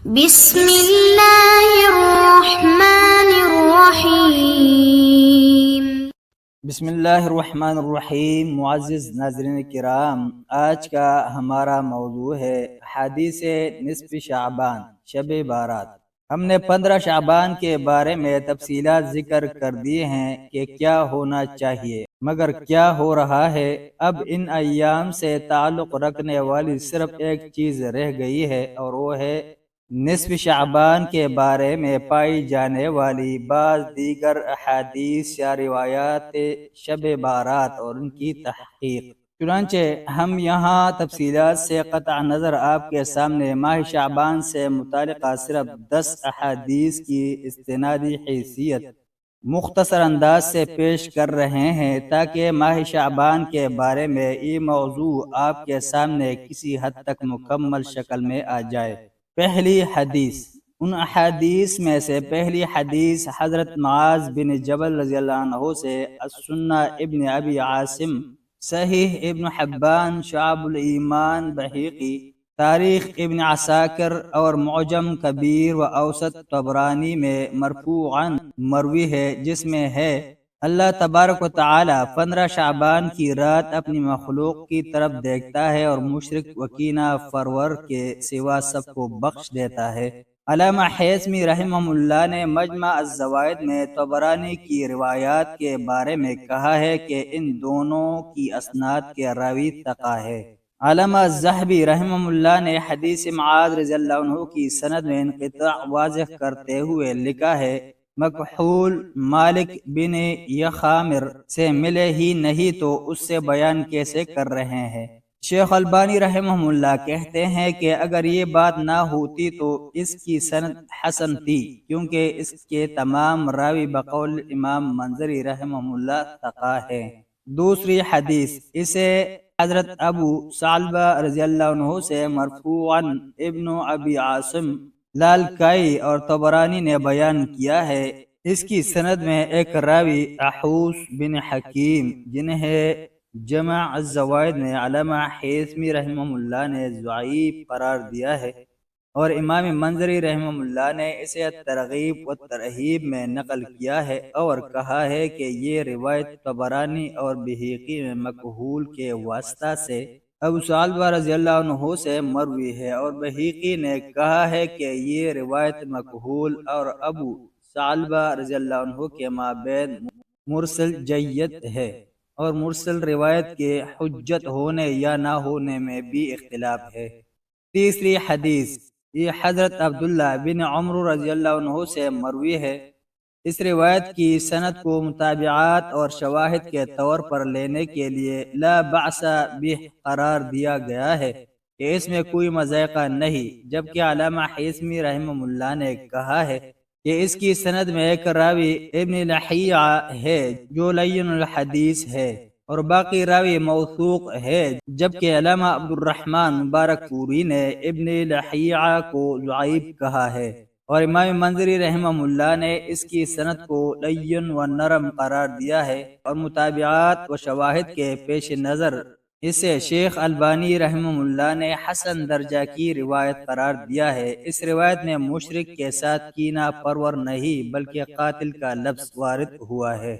بسم اللہ الرحمن الرحیم۔ بسم اللہ الرحمن الرحیم۔ معزز ناظرین کرام، آج کا ہمارا موضوع ہے حدیث نصف شعبان، شب بارات۔ ہم نے 15 شعبان کے بارے میں تفصیلات ذکر کر دیے ہیں کہ کیا ہونا چاہیے، مگر کیا ہو رہا ہے۔ اب ان ایام سے تعلق رکھنے والی صرف ایک چیز رہ گئی ہے، اور وہ ہے نصف شعبان کے بارے میں پائی جانے والی بعض دیگر احادیث یا روایات شب بارات اور ان کی تحقیق۔ چنانچہ ہم یہاں تفصیلات سے قطع نظر آپ کے سامنے ماہ شعبان سے متعلقہ صرف 10 احادیث کی استنادی حیثیت مختصر انداز سے پیش کر رہے ہیں، تاکہ ماہ شعبان کے بارے میں یہ موضوع آپ کے سامنے کسی حد تک مکمل شکل میں آ جائے۔ پہلی حدیث۔ ان احادیث میں سے پہلی حدیث حضرت معاذ بن جبل رضی اللہ عنہ سے السنہ ابن ابی عاصم، صحیح ابن حبان، شعب الایمان بحیقی، تاریخ ابن عساکر اور معجم کبیر و اوسط طبرانی میں مرفوعاً مروی ہے، جس میں ہے اللہ تبارک و تعالی 15 شعبان کی رات اپنی مخلوق کی طرف دیکھتا ہے اور مشرک و کینہ پرور کے سوا سب کو بخش دیتا ہے۔ علامہ حیثمی رحمہ اللہ نے مجمع الزوائد میں طبرانی کی روایات کے بارے میں کہا ہے کہ ان دونوں کی اسناد کے راوی ثقہ ہے۔ علامہ الذہبی رحمہ اللہ نے حدیث معاذ رضی اللہ عنہ کی سند میں انقطاع واضح کرتے ہوئے لکھا ہے، مکحول مالک بن یخامر سے ملے ہی نہیں تو اس سے بیان کیسے کر رہے ہیں؟ شیخ البانی رحمہ اللہ کہتے ہیں کہ اگر یہ بات نہ ہوتی تو اس کی سند حسن تھی، کیونکہ اس کے تمام راوی بقول امام منذری رحمہ اللہ ثقہ ہے۔ دوسری حدیث، اسے حضرت ابو ثعلبہ رضی اللہ عنہ سے مرفوعاً ابن ابی عاصم، لالکائی اور طبرانی نے بیان کیا ہے۔ اس کی سند میں ایک راوی احوس بن حکیم، جنہیں جمع الزوائد میں علامہ حیثمی رحمہ اللہ نے ضعیف قرار دیا ہے، اور امام منذری رحمہ اللہ نے اسے ترغیب و ترہیب میں نقل کیا ہے اور کہا ہے کہ یہ روایت طبرانی اور بحیقی میں مکحول کے واسطہ سے ابو ثعلبہ رضی اللہ عنہ سے مروی ہے، اور بحیقی نے کہا ہے کہ یہ روایت مکحول اور ابو ثعلبہ رضی اللہ عنہ کے مابین مرسل جید ہے، اور مرسل روایت کے حجت ہونے یا نہ ہونے میں بھی اختلاف ہے۔ تیسری حدیث، یہ حضرت عبداللہ بن عمر رضی اللہ عنہ سے مروی ہے۔ اس روایت کی سند کو متابعات اور شواہد کے طور پر لینے کے لیے لا بأس بہ قرار دیا گیا ہے کہ اس میں کوئی مضائقہ نہیں، جبکہ علامہ حیثمی رحمہ اللہ نے کہا ہے کہ اس کی سند میں ایک راوی ابن لحیہ ہے جو لین الحدیث ہے، اور باقی راوی موثوق ہے، جبکہ علامہ عبد الرحمن مبارک پوری نے ابن لحیہ کو ضعیف کہا ہے، اور امام منذری رحمہ اللہ نے اس کی سند کو لین و نرم قرار دیا ہے، اور متابعات و شواہد کے پیش نظر اسے شیخ البانی رحمہ اللہ نے حسن درجہ کی روایت قرار دیا ہے۔ اس روایت میں مشرک کے ساتھ کینہ پرور نہیں بلکہ قاتل کا لفظ وارد ہوا ہے۔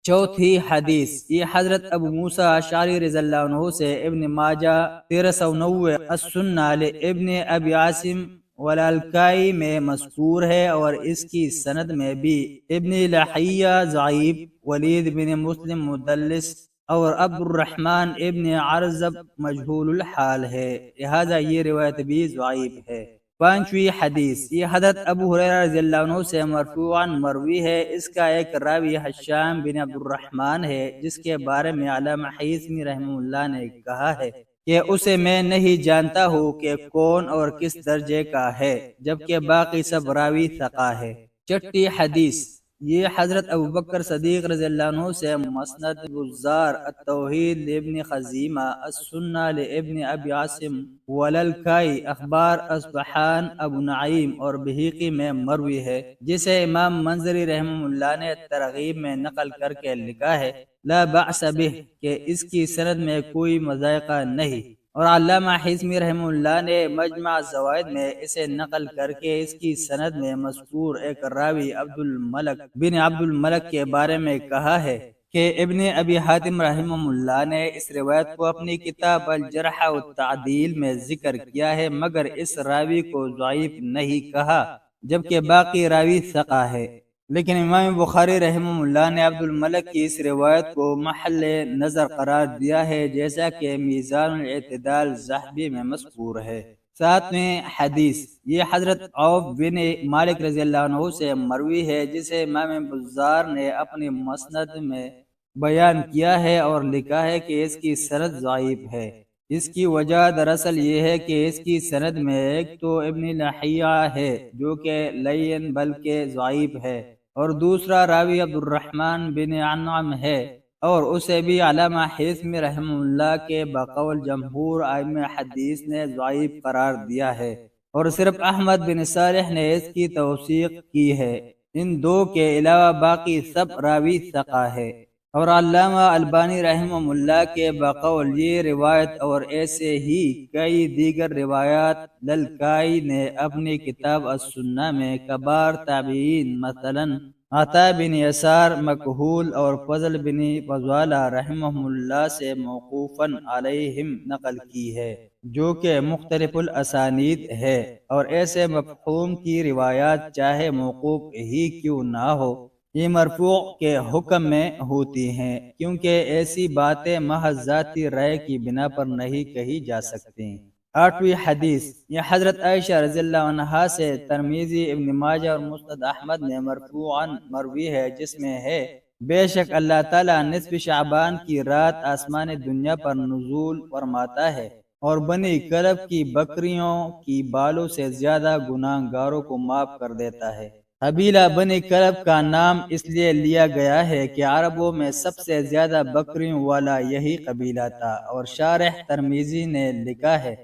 چوتھی حدیث، یہ حضرت ابو موسیٰ اشعری رضی اللہ عنہ سے ابن ماجہ 1390 السنہ لابن ابی عاصم ولالکائی میں مذکور ہے، اور اس کی سند میں بھی ابن لحیہ ضعیف، ولید بن مسلم مدلس اور عبد الرحمن ابن عرزب مجہول الحال ہے، لہذا یہ روایت بھی ضعیف ہے۔ پانچویں حدیث، یہ حضرت ابو ہریرہ رضی اللہ عنہ سے مرفوعاً مروی ہے۔ اس کا ایک راوی حشام بن عبد الرحمن ہے، جس کے بارے میں علامہ حیثمی رحمہ اللہ نے کہا ہے کہ اسے میں نہیں جانتا ہوں کہ کون اور کس درجے کا ہے، جبکہ باقی سب راوی ثقہ ہے۔ چھٹی حدیث، یہ حضرت ابوبکر صدیق رضی اللہ عنہ سے مسند بزار التوحید لابن خزیمہ، السنہ لابن ابی عاصم وللکائی، اخبار اصبحان ابو نعیم اور بحیقی میں مروی ہے، جسے امام منذری رحمہ اللہ نے ترغیب میں نقل کر کے لکھا ہے لا بأس بہ، کہ اس کی سند میں کوئی مضائقہ نہیں، اور علامہ حزمی رحمہ اللہ نے مجمع الزوائد میں اسے نقل کر کے اس کی سند میں مذکور ایک راوی عبد الملک کے بارے میں کہا ہے کہ ابن ابی حاتم رحمہ اللہ نے اس روایت کو اپنی کتاب الجرح والتعدیل میں ذکر کیا ہے، مگر اس راوی کو ضعیف نہیں کہا، جبکہ باقی راوی ثقہ ہے۔ لیکن امام بخاری رحمہ اللہ نے عبد الملک کی اس روایت کو محل نظر قرار دیا ہے، جیسا کہ میزان الاعتدال ذہبی میں مذکور ہے۔ ساتویں حدیث، یہ حضرت عوف بن مالک رضی اللہ عنہ سے مروی ہے، جسے امام بزار نے اپنی مسند میں بیان کیا ہے اور لکھا ہے کہ اس کی سند ضعیف ہے۔ اس کی وجہ دراصل یہ ہے کہ اس کی سند میں ایک تو ابن لہیعہ ہے جو کہ لین بلکہ ضعیف ہے، اور دوسرا راوی عبد الرحمن بن انعم ہے، اور اسے بھی علامہ حزمی رحمہ اللہ کے بقول جمہور ائمہ حدیث نے ضعیف قرار دیا ہے، اور صرف احمد بن صالح نے اس کی توثیق کی ہے۔ ان دو کے علاوہ باقی سب راوی ثقہ ہے۔ اور علامہ البانی رحمہ اللہ کے بقول یہ روایت اور ایسے ہی کئی دیگر روایات للکائی نے اپنی کتاب السنہ میں کبار تابعین مثلا عطا بن یسار مکحول اور فضل بن فضالہ رحمہ اللہ سے موقوفاً علیہم نقل کی ہے، جو کہ مختلف الاسانید ہے، اور ایسے مفہوم کی روایات چاہے موقوف ہی کیوں نہ ہو، یہ مرفوع کے حکم میں ہوتی ہیں، کیونکہ ایسی باتیں محض ذاتی رائے کی بنا پر نہیں کہی جا سکتی۔ آٹھویں حدیث، یہ حضرت عائشہ رضی اللہ عنہا سے ترمذی، ابن ماجہ اور مسند احمد نے مرفوعاً مروی ہے، جس میں ہے بے شک اللہ تعالیٰ نصف شعبان کی رات آسمان دنیا پر نزول فرماتا ہے اور بنی کلب کی بکریوں کی بالوں سے زیادہ گناہ گاروں کو معاف کر دیتا ہے۔ قبیلہ بنی کلب کا نام اس لیے لیا گیا ہے کہ عربوں میں سب سے زیادہ بکریوں والا یہی قبیلہ تھا، اور شارح ترمذی نے لکھا ہے،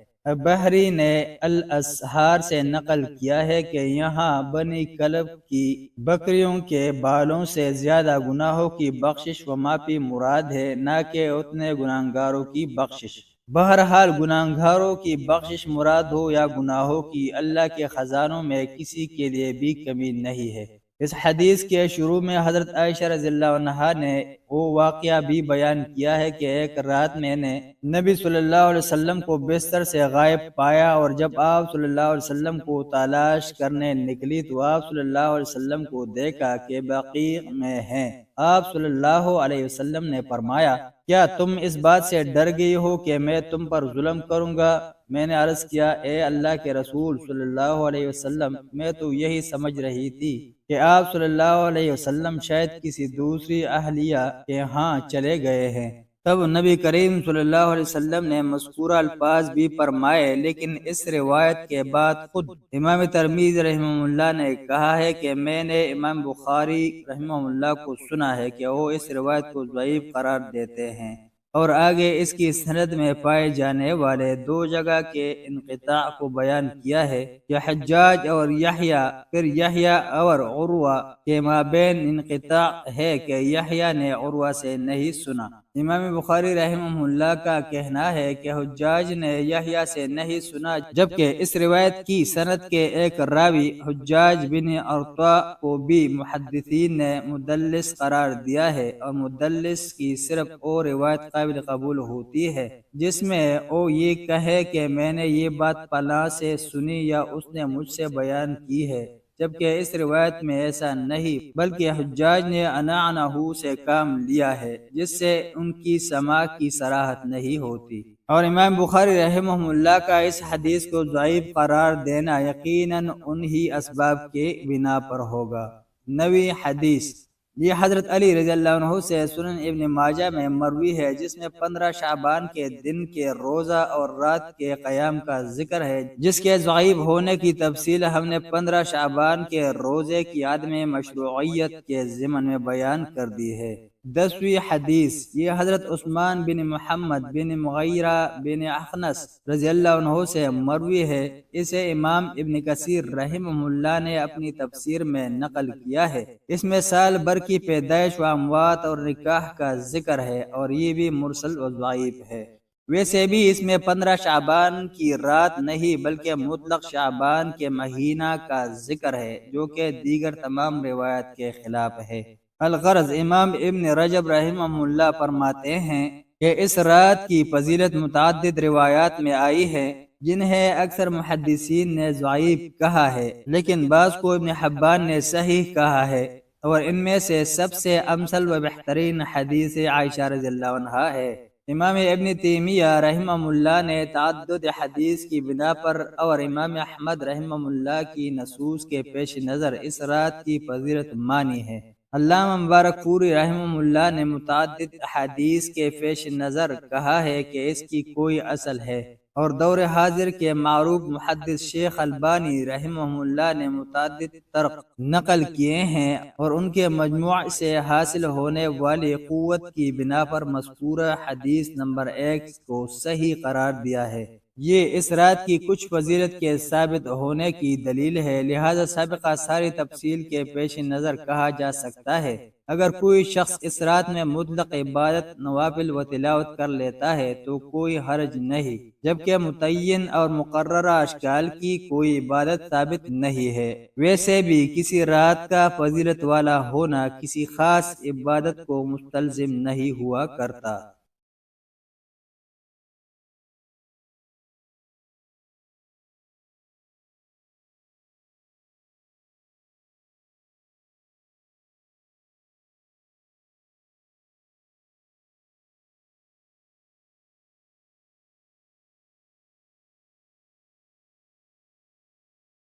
بحری نے الاسحار سے نقل کیا ہے کہ یہاں بنی کلب کی بکریوں کے بالوں سے زیادہ گناہوں کی بخشش و معافی مراد ہے، نہ کہ اتنے گناہگاروں کی بخشش۔ بہرحال گناہگاروں کی بخشش مراد ہو یا گناہوں کی، اللہ کے خزانوں میں کسی کے لیے بھی کمی نہیں ہے۔ اس حدیث کے شروع میں حضرت عائشہ رضی اللہ عنہا نے وہ واقعہ بھی بیان کیا ہے کہ ایک رات میں نے نبی صلی اللہ علیہ وسلم کو بستر سے غائب پایا، اور جب آپ صلی اللہ علیہ وسلم کو تلاش کرنے نکلی تو آپ صلی اللہ علیہ وسلم کو دیکھا کہ بقیع میں ہیں۔ آپ صلی اللہ علیہ وسلم نے فرمایا، کیا تم اس بات سے ڈر گئی ہو کہ میں تم پر ظلم کروں گا؟ میں نے عرض کیا، اے اللہ کے رسول صلی اللہ علیہ وسلم، میں تو یہی سمجھ رہی تھی کہ آپ صلی اللہ علیہ وسلم شاید کسی دوسری اہلیہ کے ہاں چلے گئے ہیں۔ تب نبی کریم صلی اللہ علیہ وسلم نے مذکورہ الفاظ بھی فرمائے، لیکن اس روایت کے بعد خود امام ترمذی رحمہ اللہ نے کہا ہے کہ میں نے امام بخاری رحمہ اللہ کو سنا ہے کہ وہ اس روایت کو ضعیف قرار دیتے ہیں، اور آگے اس کی سند میں پائے جانے والے دو جگہ کے انقطاع کو بیان کیا ہے کہ حجاج اور یحییٰ، پھر یحییٰ اور عروہ کے مابین انقطاع ہے کہ یحییٰ نے عروہ سے نہیں سنا۔ امام بخاری رحمہ اللہ کا کہنا ہے کہ حجاج نے یحییٰ سے نہیں سنا، جبکہ اس روایت کی سند کے ایک راوی حجاج بن ارطاء کو بھی محدثین نے مدلس قرار دیا ہے، اور مدلس کی صرف وہ روایت قابل قبول ہوتی ہے جس میں وہ یہ کہے کہ میں نے یہ بات فلاں سے سنی یا اس نے مجھ سے بیان کی ہے، جبکہ اس روایت میں ایسا نہیں، بلکہ حجاج نے عنہ سے کام لیا ہے، جس سے ان کی سماع کی صراحت نہیں ہوتی۔ اور امام بخاری رحمہ اللہ کا اس حدیث کو ضعیف قرار دینا یقیناً انہی اسباب کے بنا پر ہوگا۔ نویں حدیث، یہ حضرت علی رضی اللہ عنہ سے سنن ابن ماجہ میں مروی ہے، جس میں 15 شعبان کے دن کے روزہ اور رات کے قیام کا ذکر ہے، جس کے ضعیف ہونے کی تفصیل ہم نے 15 شعبان کے روزے کی عدم مشروعیت کے ضمن میں بیان کر دی ہے۔ 10ویں حدیث، یہ حضرت عثمان بن محمد بن مغیرہ بن اخنس رضی اللہ عنہ سے مروی ہے، اسے امام ابن کثیر رحمہ اللہ نے اپنی تفسیر میں نقل کیا ہے۔ اس میں سال بھر کی پیدائش و اموات اور نکاح کا ذکر ہے، اور یہ بھی مرسل و ضعیف ہے۔ ویسے بھی اس میں 15 شعبان کی رات نہیں بلکہ مطلق شعبان کے مہینہ کا ذکر ہے، جو کہ دیگر تمام روایت کے خلاف ہے۔ الغرض امام ابن رجب رحمہ اللہ فرماتے ہیں کہ اس رات کی فضیلت متعدد روایات میں آئی ہے، جنہیں اکثر محدثین نے ضعیف کہا ہے، لیکن بعض کو ابن حبان نے صحیح کہا ہے، اور ان میں سے سب سے امثل و بہترین حدیث عائشہ رضی اللہ عنہا ہے۔ امام ابن تیمیہ رحمہ اللہ نے تعدد حدیث کی بنا پر اور امام احمد رحمہ اللہ کی نصوص کے پیش نظر اس رات کی فضیلت مانی ہے۔ علامہ مبارک پوری رحمہ اللہ نے متعدد حدیث کے پیش نظر کہا ہے کہ اس کی کوئی اصل ہے، اور دور حاضر کے معروف محدث شیخ البانی رحمہ اللہ نے متعدد طرق نقل کیے ہیں، اور ان کے مجموع سے حاصل ہونے والی قوت کی بنا پر مذکورہ حدیث نمبر 1 کو صحیح قرار دیا ہے۔ یہ اس رات کی کچھ فضیلت کے ثابت ہونے کی دلیل ہے، لہذا سابقہ ساری تفصیل کے پیش نظر کہا جا سکتا ہے۔ اگر کوئی شخص اس رات میں مطلق عبادت، نوافل و تلاوت کر لیتا ہے تو کوئی حرج نہیں، جبکہ متعین اور مقررہ اشکال کی کوئی عبادت ثابت نہیں ہے۔ ویسے بھی کسی رات کا فضیلت والا ہونا کسی خاص عبادت کو مستلزم نہیں ہوا کرتا۔